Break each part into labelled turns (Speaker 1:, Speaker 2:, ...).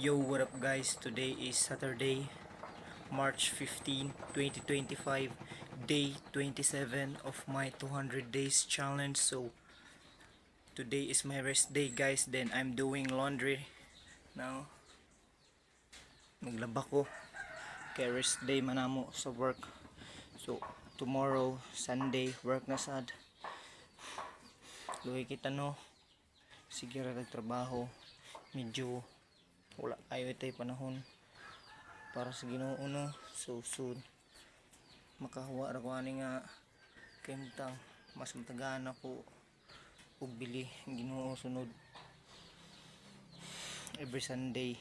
Speaker 1: Yo, what up guys? Today is Saturday, March 15, 2025, day 27 of my 200 days challenge. So, today is my rest day guys. Then I'm doing laundry. Now, naglaba ko. Kaya rest day manamo sa work. So, tomorrow, Sunday, work na sad. Luwi kita no. Sige ra nagtrabaho. Medyo wala kayo itay panahon para sa Ginoo no. So soon makahuwa ra ko ani nga kentang mas matagaan ako ug bili ang Ginoo sunod every Sunday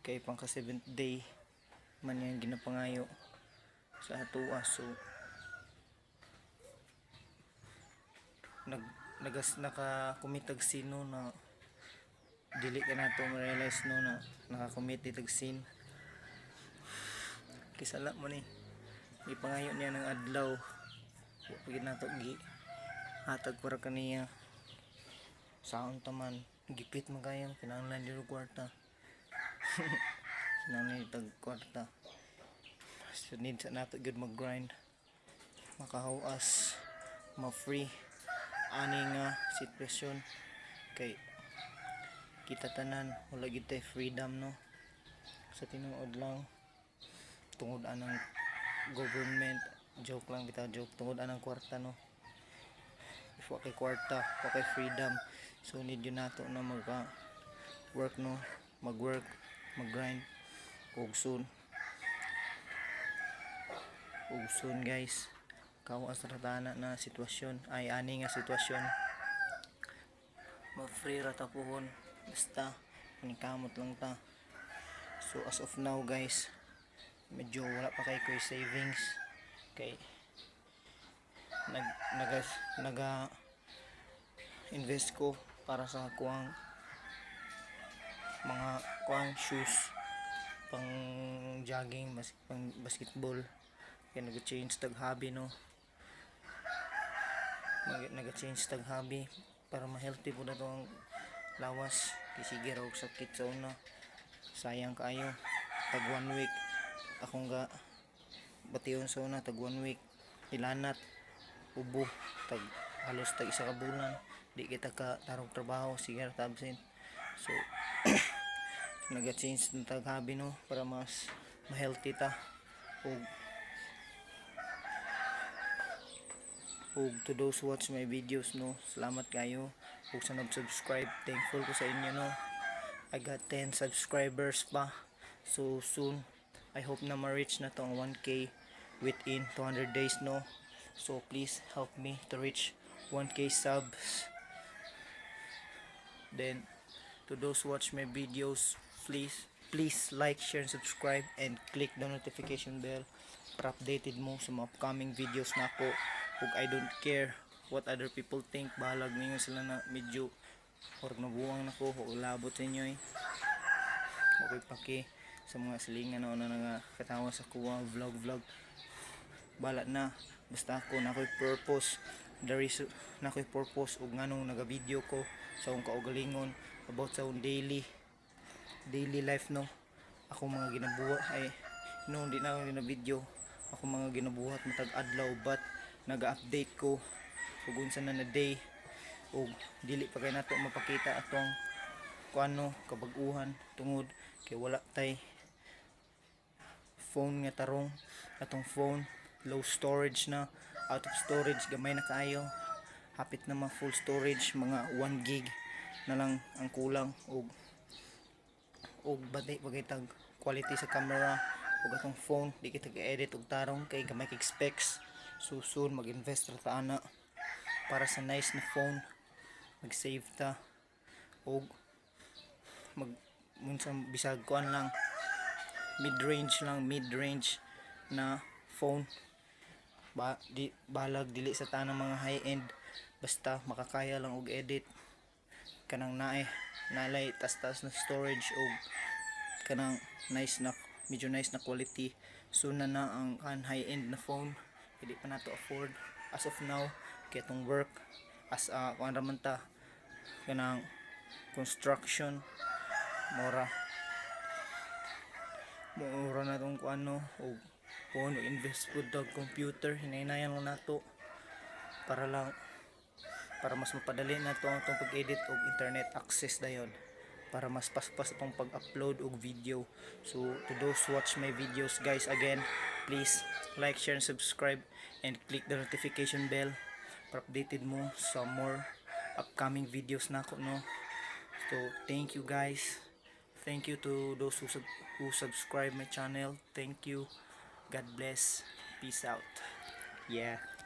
Speaker 1: kay pang ka 7th day man yang ginapangayo sa atoa. So nakakumitag sino na dili ka na to ma-realize no na nakakomit itag sin kisala mo ni ipangayon niya ng adlaw pagid na to gi hatag para kaniya saon taman gipit man kayang kinahanglan dito kwarta kinahanglan itag kwarta so need sa nato good mag grind makahawas ma-free ani nga sitwasyon kay kita tanan wala gid tay freedom no sa tinuod lang tungod anang government joke lang bitaw joke tungod anang kwarta no if wa kay kwarta wa kay freedom so need yun nato na magka work no mag-work mag-grind ug soon guys kawas ratana na sitwasyon ay ani nga sitwasyon ma-free ra ta puhon basta panikamot lang ta. So as of now guys medyo wala pa kay savings kay naga invest ko para sa kuang mga kuang shoes pang jogging pang basketball kaya naga-change tag hobby no naga-change tag hobby para ma-healthy po na itong lawas kasi gira og sakit sa una sayang kaayo tag 1 week akong ga bation sa una tag 1 week ilanat ubo tag halos tag isa ka bulan di kita ka tarong trabaho sige ra absent. So naga-change ng tag hobby no para mas ma-healthy ta ug to those watch my videos no salamat kayo ug sa nag-subscribe thankful ko sa inyo no. I got 10 subscribers pa so soon I hope na ma-reach na to ang 1k within 200 days no. So please help me to reach 1k subs. Then to those watch my videos please like, share, and subscribe and click the notification bell para updated mo sa mga upcoming videos na ako. Ug I don't care what other people think, bahalag ninyo sila na medyo or nabuwang na ko o labot sa inyo okay paki sa mga silingan na nga katawa sa kuha vlog balat na basta ako na ako'y purpose na ako'y purpose ug nganong naga video ko sa akong kaugalingon about sa akong daily life no ako mga ginabuhat ay no hindi na ako video ako mga ginabuhat matag adlaw but naga-update ko ug unsa na day ug dili pa kay nato mapakita atong kuano kabag-uhan tungod kay wala tay phone nga tarong atong phone low storage na out of storage gamay na kaayo hapit na mga full storage mga 1 gig na lang ang kulang ug bati pagitag quality sa camera ug atong phone di kita ga-edit og tarong kay gamay kay specs. So soon mag-invest ra ta ana para sa nice na phone mag-save ta ug munsang bisag kuan lang mid-range na phone balag dili sa tanang mga high end basta makakaya lang og edit kanang nalay tas na storage ug kanang medyo nice na quality. So na ang high end na phone hindi pa nato afford as of now kaya itong work as kuan raman ta kanang construction mora na tong ano o phone o invest pud tag computer, hinaynayan lang nato para lang para mas mapadali na to ang pag-edit og internet access dayon, para mas paspas itong pag-upload og video. So to those who watch my videos guys, again, please like, share, and subscribe, and click the notification bell para updated mo sa more upcoming videos na ako, no? So thank you guys, thank you to those who subscribe my channel, thank you, God bless, peace out, yeah.